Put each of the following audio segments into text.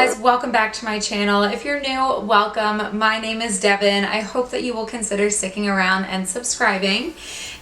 guys, welcome back to my channel. If you're new, welcome. My name is Devin. I hope that you will consider sticking around and subscribing.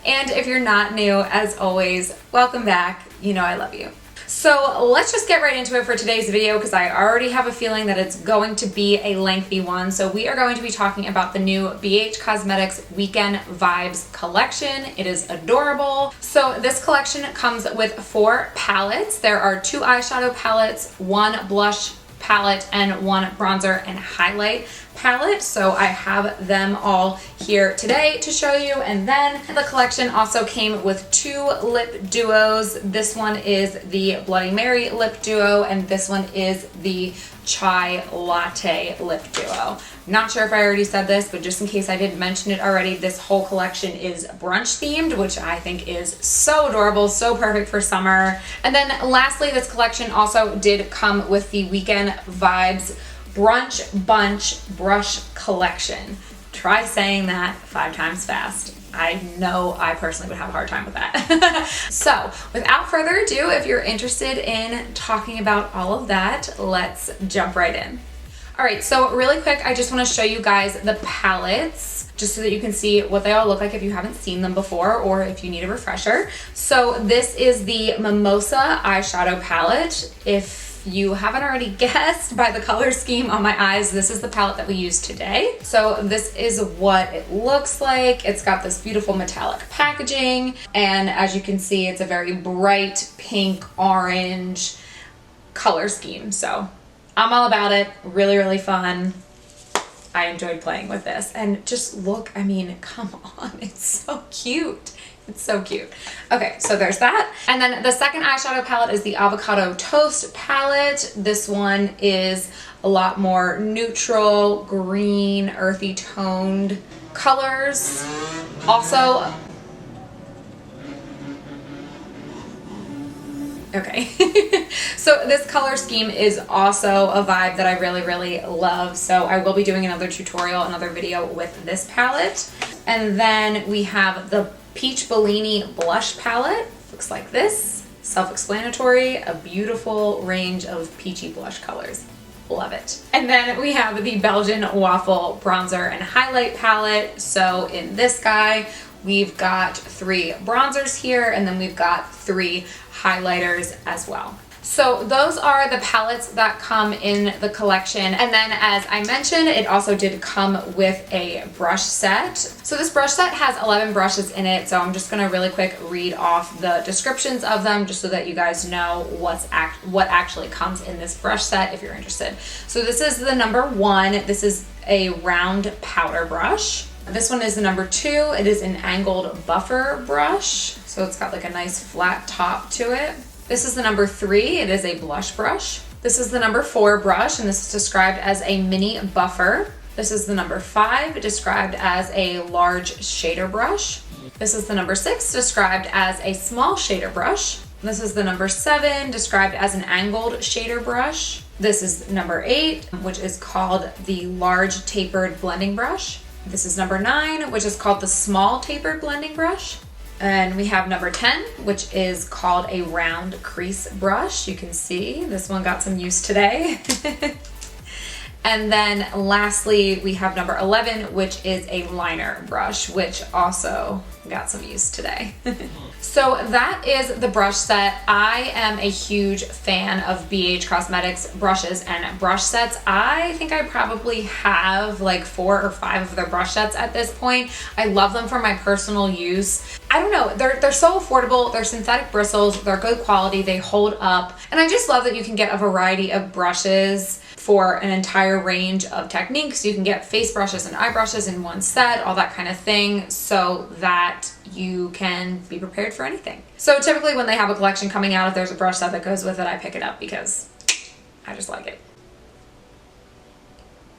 And if you're not new, as always, welcome back. You know I love you. So let's just get right into it for today's video because I already have a feeling that it's going to be a lengthy one. So we are going to be talking about the new BH Cosmetics Weekend Vibes collection. It is adorable. So this collection comes with 4 palettes. There are 2 eyeshadow palettes, 1 blush palette, and 1 bronzer and highlight palette. So I have them all here today to show you. And then the collection also came with 2 lip duos. This one is the Bloody Mary lip duo, and this one is the Chai Latte lip duo. Not sure if I already said this, but just in case I didn't mention it already, this whole collection is brunch themed, which I think is so adorable, so perfect for summer. And then lastly, this collection also did come with the Weekend Vibes Brunch Bunch Brush collection. Try saying that 5 times fast. I know I personally would have a hard time with that. So without further ado, if you're interested in talking about all of that, let's jump right in. All right, so really quick, I just want to show you guys the palettes just so that you can see what they all look like if you haven't seen them before or if you need a refresher. So this is the Mimosa eyeshadow palette. If you haven't already guessed by the color scheme on my eyes, this is the palette that we use today. So this is what it looks like. It's got this beautiful metallic packaging, and as you can see, it's a very bright pink orange color scheme. So I'm all about it. Really, really fun. I enjoyed playing with this, and just look, I mean, come on, it's so cute. It's so cute. Okay, so there's that. And then the second eyeshadow palette is the Avocado Toast palette. This one is a lot more neutral, green, earthy toned colors. Also, okay. So this color scheme is also a vibe that I really, really love. So I will be doing another tutorial, another video with this palette. And then we have the Peach Bellini blush palette. Looks like this. Self-explanatory, a beautiful range of peachy blush colors. Love it. And then we have the Belgian Waffle bronzer and highlight palette. So in this guy, we've got 3 bronzers here, and then we've got 3 highlighters as well. So those are the palettes that come in the collection. And then as I mentioned, it also did come with a brush set. So this brush set has 11 brushes in it. So I'm just gonna really quick read off the descriptions of them just so that you guys know what actually comes in this brush set if you're interested. So this is the number 1. This is a round powder brush. This one is the number 2. It is an angled buffer brush. So it's got like a nice flat top to it. This is the number 3. It is a blush brush. This is the number 4 brush, and this is described as a mini buffer. This is the number 5, described as a large shader brush. This is the number 6, described as a small shader brush. This is the number 7, described as an angled shader brush. This is number 8, which is called the large tapered blending brush. This is number 9, which is called the small tapered blending brush. And we have number 10, which is called a round crease brush. You can see this one got some use today. And then lastly, we have number 11, which is a liner brush, which also got some use today. So that is the brush set. I am a huge fan of BH Cosmetics brushes and brush sets. I think I probably have like 4 or 5 of their brush sets at this point. I love them for my personal use. I don't know, they're so affordable. They're synthetic bristles, they're good quality, they hold up. And I just love that you can get a variety of brushes for an entire range of techniques. You can get face brushes and eye brushes in one set, all that kind of thing, so that you can be prepared for anything. So typically when they have a collection coming out, if there's a brush set that goes with it, I pick it up because I just like it.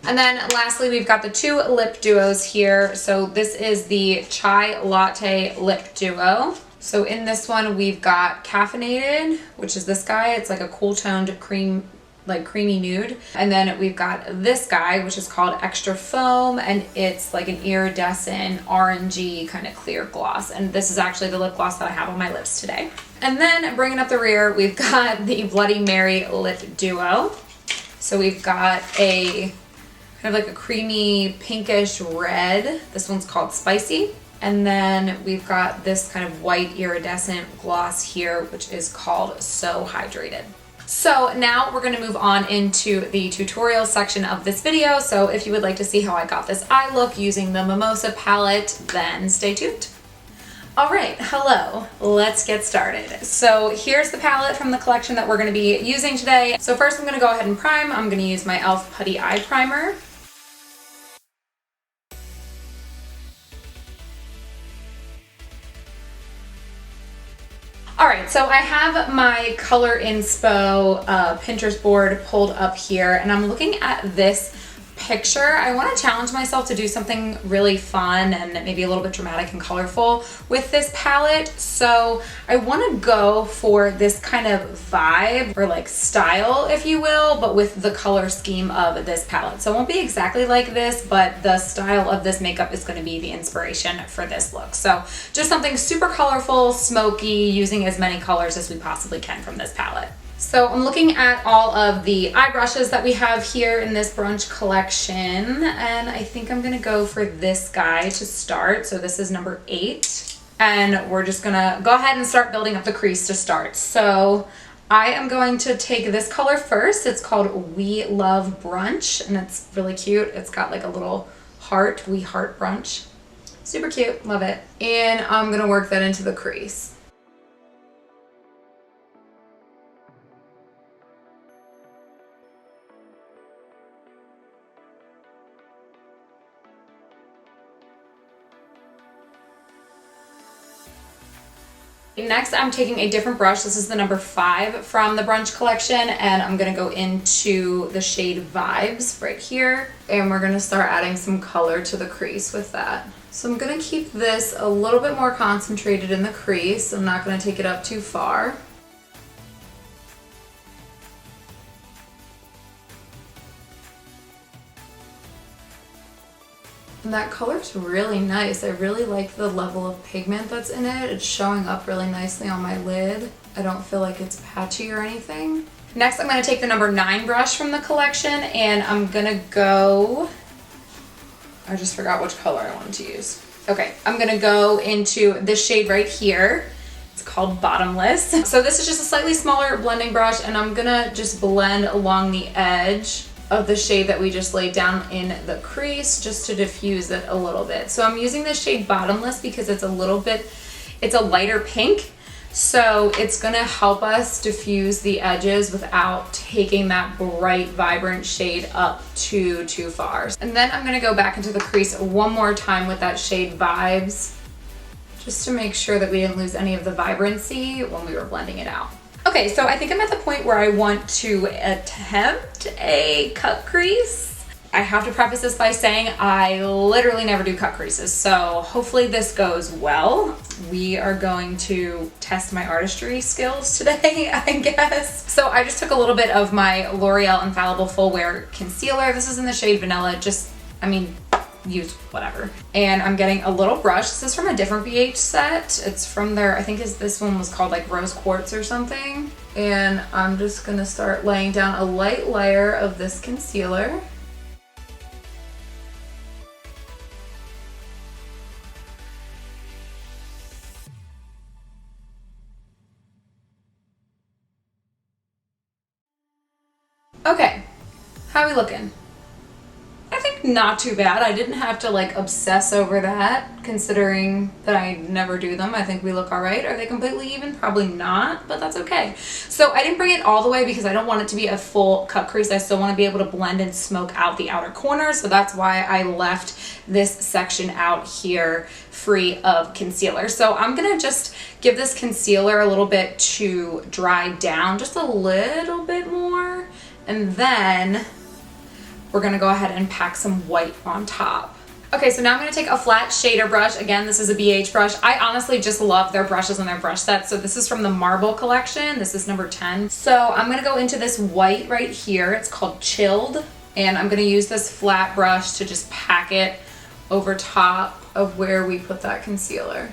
And then lastly, we've got the 2 lip duos here. So this is the Chai Latte lip duo. So in this one, we've got Caffeinated, which is this guy. It's like a cool toned cream, like creamy nude. And then we've got this guy, which is called Extra Foam, and it's like an iridescent orangey kind of clear gloss. And this is actually the lip gloss that I have on my lips today. And then bringing up the rear, we've got the Bloody Mary lip duo. So we've got a kind of like a creamy pinkish red. This one's called Spicy. And then we've got this kind of white iridescent gloss here, which is called So Hydrated. So now we're gonna move on into the tutorial section of this video. So if you would like to see how I got this eye look using the Mimosa palette, then stay tuned. All right, hello, let's get started. So here's the palette from the collection that we're gonna be using today. So first I'm gonna go ahead and prime. I'm gonna use my e.l.f. Putty Eye Primer. All right, so I have my Color Inspo Pinterest board pulled up here, and I'm looking at this picture. I want to challenge myself to do something really fun and maybe a little bit dramatic and colorful with this palette. So I want to go for this kind of vibe or like style, if you will, but with the color scheme of this palette. So it won't be exactly like this, but the style of this makeup is going to be the inspiration for this look. So just something super colorful, smoky, using as many colors as we possibly can from this palette. So I'm looking at all of the eye brushes that we have here in this brunch collection, and I think I'm gonna go for this guy to start. So this is number 8, and we're just gonna go ahead and start building up the crease to start. So I am going to take this color first. It's called We Love Brunch, and it's really cute. It's got like a little heart, We Heart Brunch. Super cute, love it. And I'm gonna work that into the crease. Next, I'm taking a different brush. This is the number 5 from the Brunch collection, and I'm gonna go into the shade Vibes right here, and we're gonna start adding some color to the crease with that. So I'm gonna keep this a little bit more concentrated in the crease. I'm not gonna take it up too far. And that color's really nice. I really like the level of pigment that's in it. It's showing up really nicely on my lid. I don't feel like it's patchy or anything. Next, I'm gonna take the number 9 brush from the collection, and I'm gonna go, I just forgot which color I wanted to use. Okay, I'm gonna go into this shade right here. It's called Bottomless. So this is just a slightly smaller blending brush, and I'm gonna just blend along the edge of the shade that we just laid down in the crease just to diffuse it a little bit. So I'm using this shade Bottomless because it's a little bit, it's a lighter pink. So it's gonna help us diffuse the edges without taking that bright, vibrant shade up too far. And then I'm gonna go back into the crease one more time with that shade Vibes, just to make sure that we didn't lose any of the vibrancy when we were blending it out. Okay, so I think I'm at the point where I want to attempt a cut crease. I have to preface this by saying I literally never do cut creases, so hopefully this goes well. We are going to test my artistry skills today, I guess. So I just took a little bit of my L'Oreal Infallible Full Wear Concealer. This is in the shade Vanilla, use whatever. And I'm getting a little brush. This is from a different BH set. It's from their, I think this one was called like Rose Quartz or something. And I'm just gonna start laying down a light layer of this concealer. Okay, how are we looking? I think not too bad. I didn't have to like obsess over that, considering that I never do them. I think we look all right. Are they completely even? Probably not, but that's okay. So I didn't bring it all the way because I don't want it to be a full cut crease. I still want to be able to blend and smoke out the outer corners. So that's why I left this section out here free of concealer. So I'm gonna just give this concealer a little bit to dry down, just a little bit more, and then we're gonna go ahead and pack some white on top. Okay, so now I'm gonna take a flat shader brush. Again, this is a BH brush. I honestly just love their brushes and their brush sets. So this is from the Marble collection. This is number 10. So I'm gonna go into this white right here. It's called Chilled. And I'm gonna use this flat brush to just pack it over top of where we put that concealer.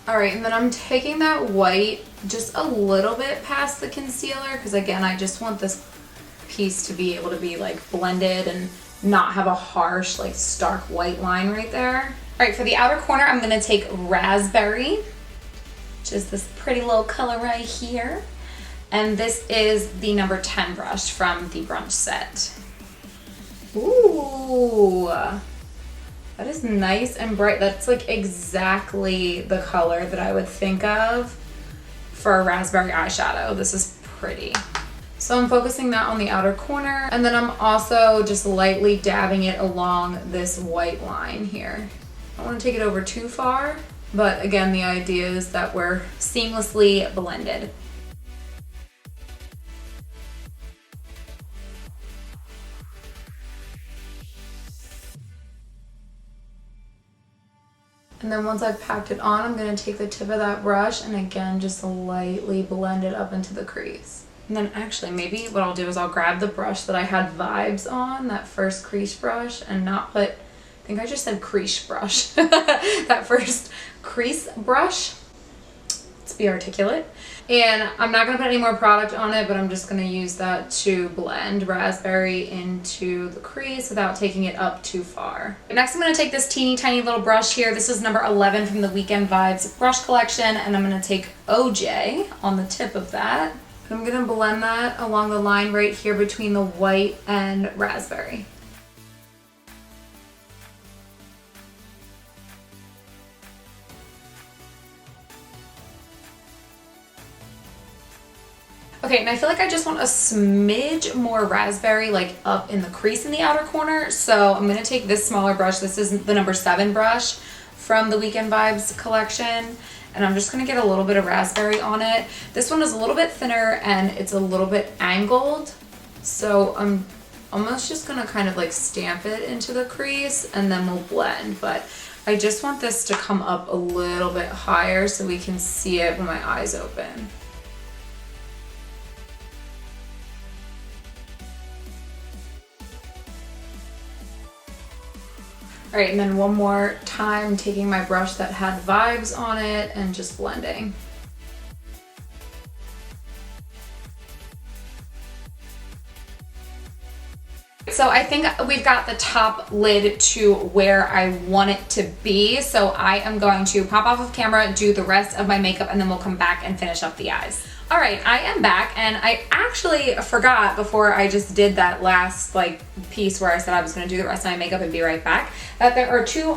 All right, and then I'm taking that white just a little bit past the concealer because again, I just want this piece to be able to be like blended and not have a harsh, like stark white line right there. All right, for the outer corner, I'm gonna take Raspberry, which is this pretty little color right here. And this is the number 10 brush from the Brunch set. Ooh, that is nice and bright. That's like exactly the color that I would think of for a raspberry eyeshadow. This is pretty. So I'm focusing that on the outer corner, and then I'm also just lightly dabbing it along this white line here. I don't want to take it over too far, but again, the idea is that we're seamlessly blended. And then once I've packed it on, I'm going to take the tip of that brush and again just lightly blend it up into the crease. And then actually maybe what I'll do is I'll grab the brush that I had vibes on, that first crease brush, and not put, I think I just said crease brush, that first crease brush. Let's be articulate. And I'm not going to put any more product on it, but I'm just going to use that to blend raspberry into the crease without taking it up too far. Next, I'm going to take this teeny tiny little brush here. This is number 11 from the Weekend Vibes brush collection, and I'm going to take OJ on the tip of that. I'm going to blend that along the line right here between the white and raspberry. Okay, and I feel like I just want a smidge more raspberry like up in the crease in the outer corner. So I'm gonna take this smaller brush. This is the number 7 brush from the Weekend Vibes collection. And I'm just gonna get a little bit of raspberry on it. This one is a little bit thinner and it's a little bit angled. So I'm almost just gonna kind of like stamp it into the crease and then we'll blend. But I just want this to come up a little bit higher so we can see it when my eyes open. All right, and then one more time, taking my brush that had vibes on it and just blending. So I think we've got the top lid to where I want it to be. So I am going to pop off of camera, do the rest of my makeup, and then we'll come back and finish up the eyes. All right, I am back, and I actually forgot before I just did that last like piece where I said I was gonna do the rest of my makeup and be right back, that there are two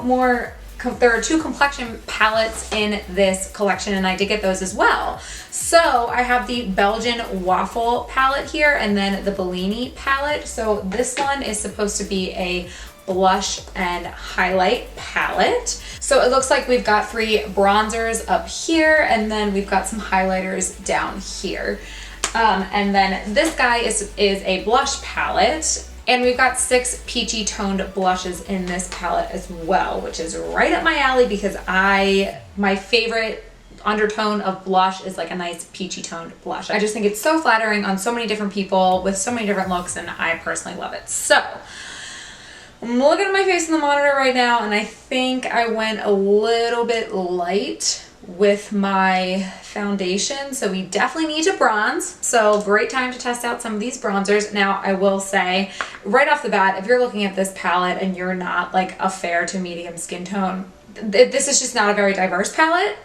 complexion palettes in this collection, and I did get those as well. So I have the Belgian Waffle palette here and then the Bellini palette. So this one is supposed to be a blush and highlight palette. So it looks like we've got 3 bronzers up here and then we've got some highlighters down here. And then this guy is a blush palette. And we've got 6 peachy toned blushes in this palette as well, which is right up my alley because my favorite undertone of blush is like a nice peachy toned blush. I just think it's so flattering on so many different people with so many different looks, and I personally love it. So I'm looking at my face in the monitor right now, and I think I went a little bit light with my foundation, so we definitely need to bronze. So great time to test out some of these bronzers. Now I will say right off the bat, if you're looking at this palette and you're not like a fair to medium skin tone, this is just not a very diverse palette.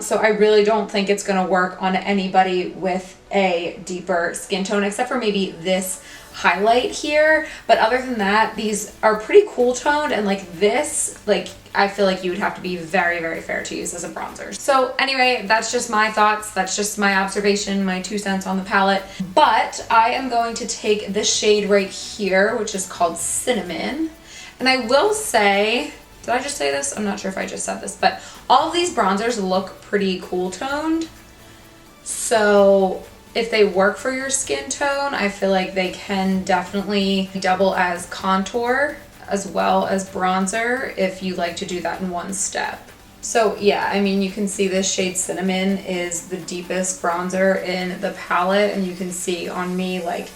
So I really don't think it's gonna work on anybody with a deeper skin tone, except for maybe this highlight here. But other than that, these are pretty cool toned, and like this, like I feel like you would have to be very, very fair to use as a bronzer. So anyway, that's just my thoughts. That's just my observation, my 2 cents on the palette. But I am going to take this shade right here, which is called Cinnamon. And I will say, did I just say this? I'm not sure if I just said this, but all of these bronzers look pretty cool toned. So if they work for your skin tone, I feel like they can definitely double as contour as well as bronzer if you like to do that in one step. So yeah, I mean, you can see this shade Cinnamon is the deepest bronzer in the palette, and you can see on me like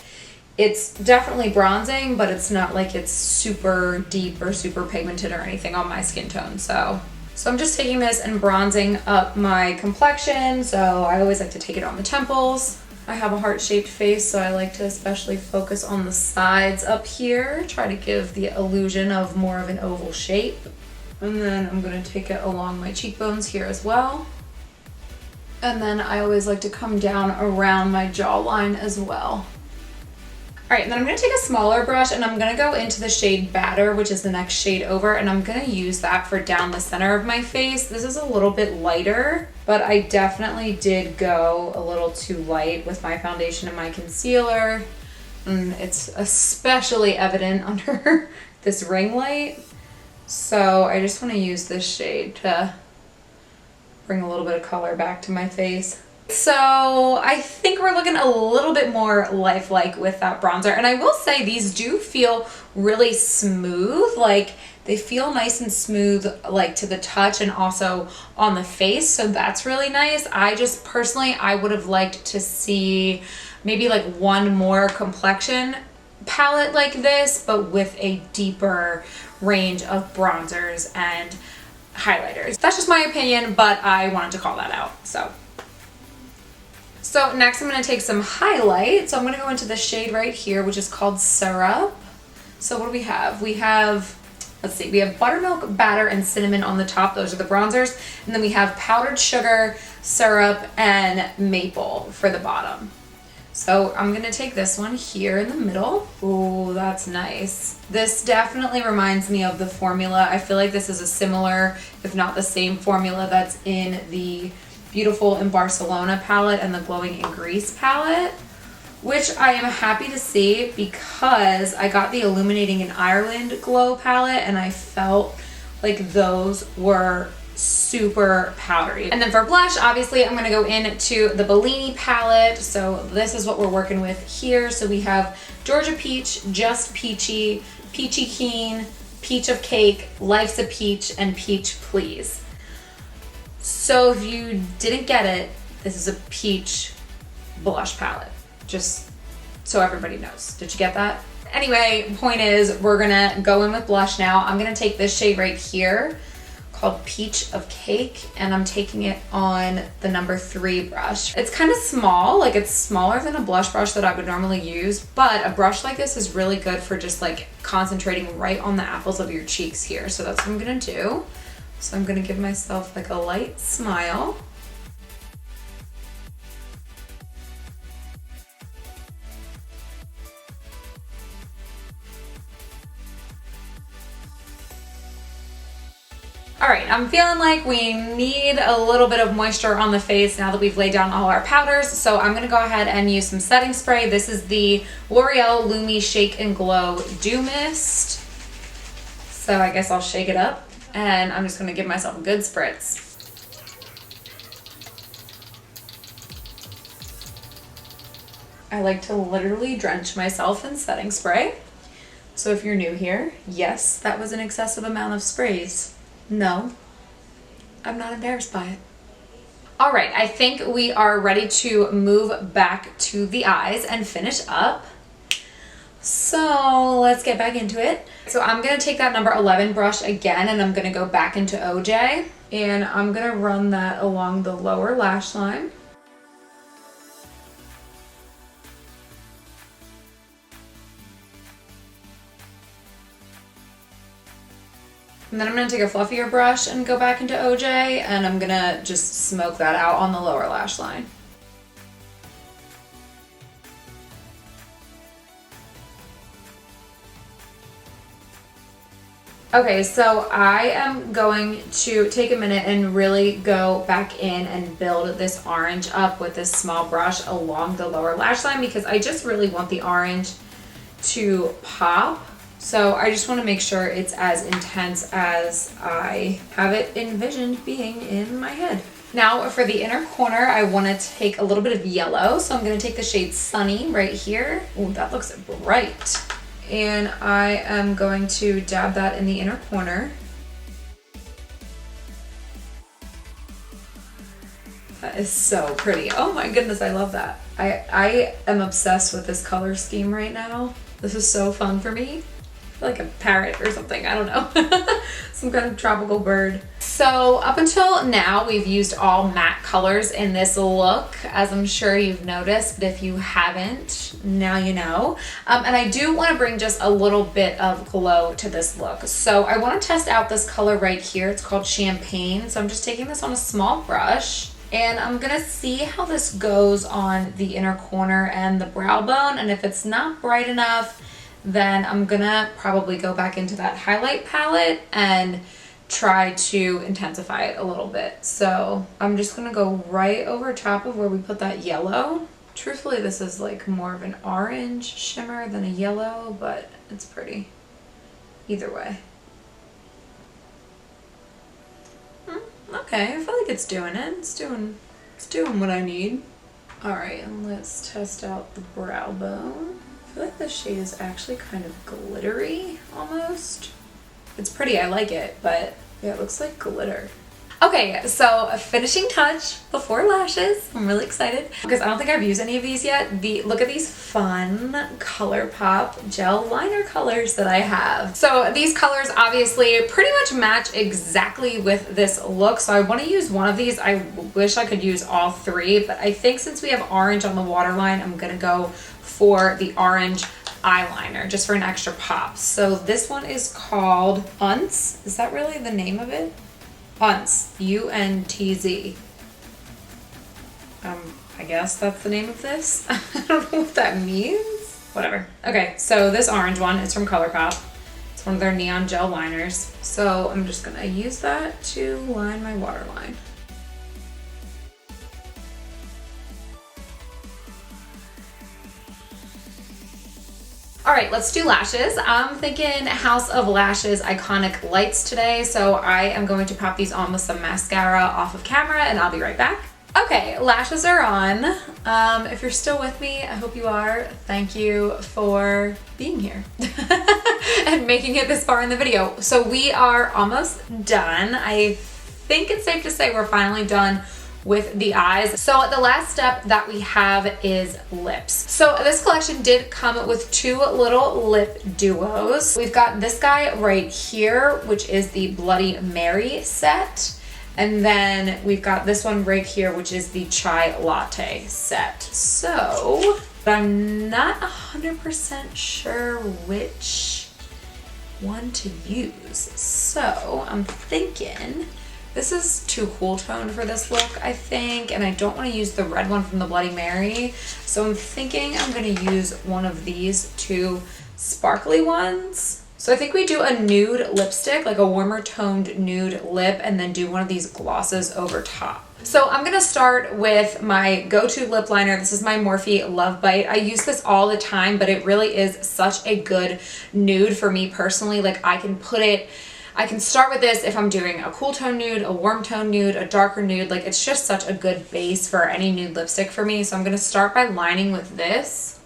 it's definitely bronzing, but it's not like it's super deep or super pigmented or anything on my skin tone. So So I'm just taking this and bronzing up my complexion. So I always like to take it on the temples. I have a heart-shaped face, so I like to especially focus on the sides up here. Try to give the illusion of more of an oval shape. And then I'm gonna take it along my cheekbones here as well. And then I always like to come down around my jawline as well. All right, and then I'm gonna take a smaller brush and I'm gonna go into the shade Batter, which is the next shade over, and I'm gonna use that for down the center of my face. This is a little bit lighter, but I definitely did go a little too light with my foundation and my concealer. And it's especially evident under this ring light. So I just wanna use this shade to bring a little bit of color back to my face. So I think we're looking a little bit more lifelike with that bronzer. And I will say these do feel really smooth. Like they feel nice and smooth, like to the touch and also on the face. So that's really nice. I just personally, I would have liked to see maybe like one more complexion palette like this, but with a deeper range of bronzers and highlighters. That's just my opinion, but I wanted to call that out. So next I'm going to take some highlight. So I'm going to go into the shade right here, which is called Syrup. So what do we have? We have, let's see, we have buttermilk, batter, and cinnamon on the top. Those are the bronzers. And then we have powdered sugar, syrup, and maple for the bottom. So I'm going to take this one here in the middle. Ooh, that's nice. This definitely reminds me of the formula. I feel like this is a similar, if not the same formula that's in the Beautiful in Barcelona palette and the Glowing in Greece palette, which I am happy to see because I got the Illuminating in Ireland Glow palette and I felt like those were super powdery. And then for blush, obviously I'm going to go into the Bellini palette. So this is what we're working with here. So we have Georgia Peach, Just Peachy, Peachy Keen, Peach of Cake, Life's a Peach, and Peach Please. So if you didn't get it, this is a peach blush palette, just so everybody knows. Did you get that? Anyway, point is we're gonna go in with blush now. I'm gonna take this shade right here called Peach of Cake, and I'm taking it on the number 3 brush. It's kind of small, like it's smaller than a blush brush that I would normally use, but a brush like this is really good for just like concentrating right on the apples of your cheeks here. So that's what I'm gonna do. So I'm gonna give myself like a light smile. All right, I'm feeling like we need a little bit of moisture on the face now that we've laid down all our powders. So I'm gonna go ahead and use some setting spray. This is the L'Oreal Lumi Shake and Glow Dew Mist. So I guess I'll shake it up. And I'm just gonna give myself a good spritz. I like to literally drench myself in setting spray. So if you're new here, yes, that was an excessive amount of sprays. No, I'm not embarrassed by it. All right, I think we are ready to move back to the eyes and finish up. So let's get back into it. So I'm gonna take that number 11 brush again and I'm gonna go back into OJ and I'm gonna run that along the lower lash line. And then I'm gonna take a fluffier brush and go back into OJ and I'm gonna just smoke that out on the lower lash line. Okay, so I am going to take a minute and really go back in and build this orange up with this small brush along the lower lash line because I just really want the orange to pop. So I just want to make sure it's as intense as I have it envisioned being in my head. Now for the inner corner, I want to take a little bit of yellow. So I'm going to take the shade Sunny right here. Oh, that looks bright. And I am going to dab that in the inner corner. That is so pretty. Oh my goodness, I love that. I am obsessed with this color scheme right now. This is so fun for me. feel like a parrot or something, I don't know. Some kind of tropical bird. So up until now, we've used all matte colors in this look, as I'm sure you've noticed, but if you haven't, now you know. And I do want to bring just a little bit of glow to this look. So I want to test out this color right here. It's called Champagne. So I'm just taking this on a small brush, and I'm gonna see how this goes on the inner corner and the brow bone. And if it's not bright enough, then I'm gonna probably go back into that highlight palette and try to intensify it a little bit. So I'm just gonna go right over top of where we put that yellow. Truthfully, this is like more of an orange shimmer than a yellow, but it's pretty either way. Okay, I feel like it's doing it. It's doing what I need. All right, and let's test out the brow bone. I feel like this shade is actually kind of glittery almost. It's pretty, I like it, but yeah, it looks like glitter. Okay, so a finishing touch before lashes. I'm really excited because I don't think I've used any of these yet. Look at these fun ColourPop gel liner colors that I have. So these colors obviously pretty much match exactly with this look. So I want to use one of these. I wish I could use all three, but I think since we have orange on the waterline, I'm gonna go for the orange eyeliner just for an extra pop. So this one is called Untz. Is that really the name of it? Untz, U-N-T-Z. I guess that's the name of this. I don't know what that means. Whatever. Okay, so this orange one is from ColourPop. It's one of their neon gel liners. So I'm just gonna use that to line my waterline. All right, let's do lashes. I'm thinking House of Lashes Iconic Lights today, so I am going to pop these on with some mascara off of camera, and I'll be right back. Okay, lashes are on. If you're still with me, I hope you are. Thank you for being here and making it this far in the video. So we are almost done. I think it's safe to say we're finally done with the eyes. So the last step that we have is lips. So this collection did come with two little lip duos. We've got this guy right here, which is the Bloody Mary set. And then we've got this one right here, which is the Chai Latte set. So I'm not 100% sure which one to use. So I'm thinking this is too cool toned for this look, I think, and I don't want to use the red one from the Bloody Mary. So I'm thinking I'm going to use one of these two sparkly ones. So I think we do a nude lipstick, like a warmer toned nude lip, and then do one of these glosses over top. So I'm going to start with my go-to lip liner. This is my Morphe Love Bite. I use this all the time, but it really is such a good nude for me personally. Like I can start with this if I'm doing a cool tone nude, a warm tone nude, a darker nude. Like it's just such a good base for any nude lipstick for me. So I'm going to start by lining with this.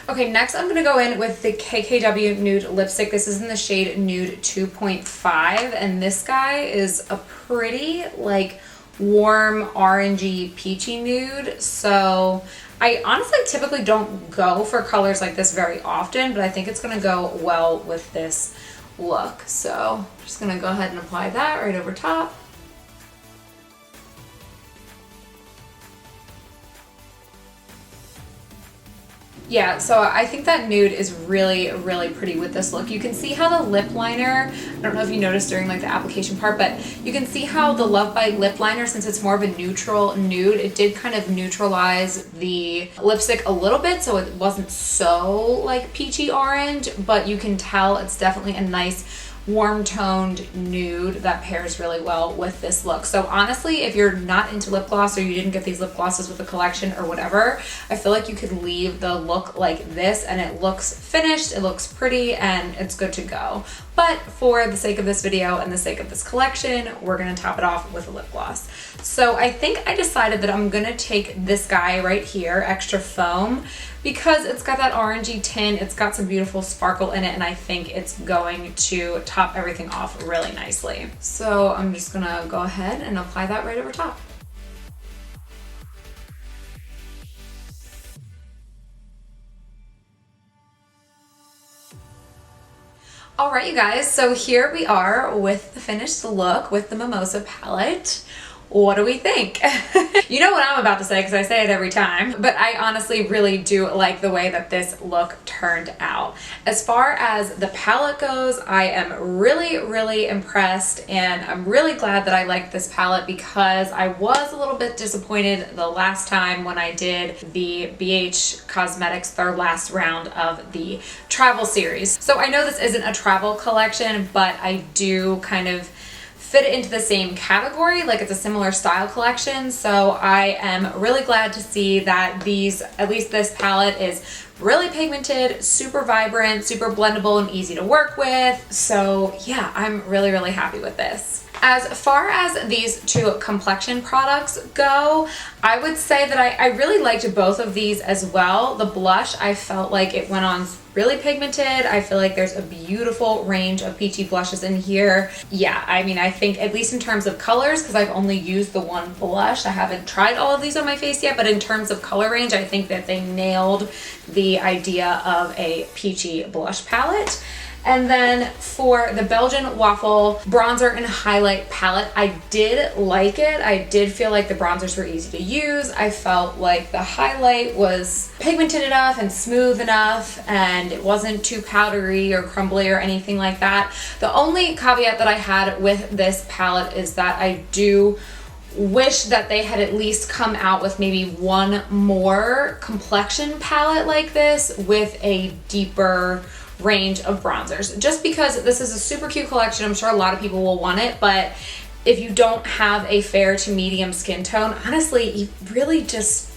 Okay, next I'm going to go in with the KKW Nude Lipstick. This is in the shade Nude 2.5, and this guy is a pretty like warm orangey peachy nude. So I honestly typically don't go for colors like this very often, but I think it's going to go well with this look. So I'm just going to go ahead and apply that right over top. Yeah, so I think that nude is really, really pretty with this look. You can see how the lip liner, I don't know if you noticed during like the application part, but you can see how the Love Bite lip liner, since it's more of a neutral nude, it did kind of neutralize the lipstick a little bit, so it wasn't so like peachy orange, but you can tell it's definitely a nice warm toned nude that pairs really well with this look. So honestly, if you're not into lip gloss or you didn't get these lip glosses with the collection or whatever, I feel like you could leave the look like this and it looks finished, it looks pretty, and it's good to go. But for the sake of this video and the sake of this collection, we're gonna top it off with a lip gloss. So I think I decided that I'm gonna take this guy right here, Extra Foam, because it's got that orangey tint, it's got some beautiful sparkle in it, and I think it's going to top everything off really nicely. So I'm just gonna go ahead and apply that right over top. All right, you guys, so here we are with the finished look with the Mimosa palette. What do we think? You know what I'm about to say because I say it every time, but I honestly really do like the way that this look turned out. As far as the palette goes, I am really impressed, and I'm really glad that I liked this palette because I was a little bit disappointed the last time when I did the BH Cosmetics, their last round of the travel series. So I know this isn't a travel collection, but I do kind of fit it into the same category, like it's a similar style collection. So I am really glad to see that these, at least this palette, is really pigmented, super vibrant, super blendable, and easy to work with. So yeah, I'm really happy with this. As far as these two complexion products go, I would say that I really liked both of these as well. The blush, I felt like it went on really pigmented. I feel like there's a beautiful range of peachy blushes in here. Yeah, I mean, I think at least in terms of colors, because I've only used the one blush, I haven't tried all of these on my face yet, but in terms of color range, I think that they nailed the idea of a peachy blush palette. And then for the Belgian Waffle bronzer and highlight palette, I did like it. I did feel like the bronzers were easy to use. I felt like the highlight was pigmented enough and smooth enough, and it wasn't too powdery or crumbly or anything like that. The only caveat that I had with this palette is that I do wish that they had at least come out with maybe one more complexion palette like this with a deeper range of bronzers, just because this is a super cute collection. I'm sure a lot of people will want it, but if you don't have a fair to medium skin tone, honestly, you really just,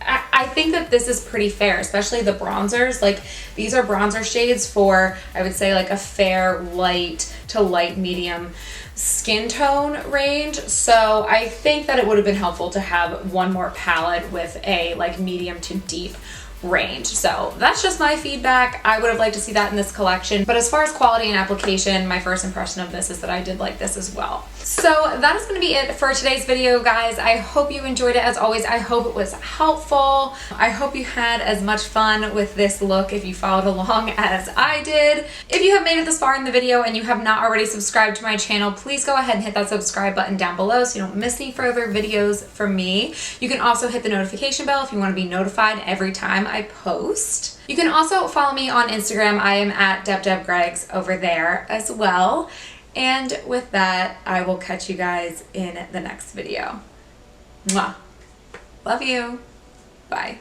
I think that this is pretty fair, especially the bronzers. Like, these are bronzer shades for, I would say, like a fair light to light medium skin tone range. So I think that it would have been helpful to have one more palette with a like medium to deep range. So that's just my feedback. I would have liked to see that in this collection, but as far as quality and application, my first impression of this is that I did like this as well. So that is going to be it for today's video, guys. I hope you enjoyed it. As always, I hope it was helpful. I hope you had as much fun with this look if you followed along as I did. If you have made it this far in the video and you have not already subscribed to my channel, please go ahead and hit that subscribe button down below so you don't miss any further videos from me. You can also hit the notification bell if you want to be notified every time I post. You can also follow me on Instagram. I am at DebDebGregs over there as well. And with that, I will catch you guys in the next video. Mwah. Love you. Bye.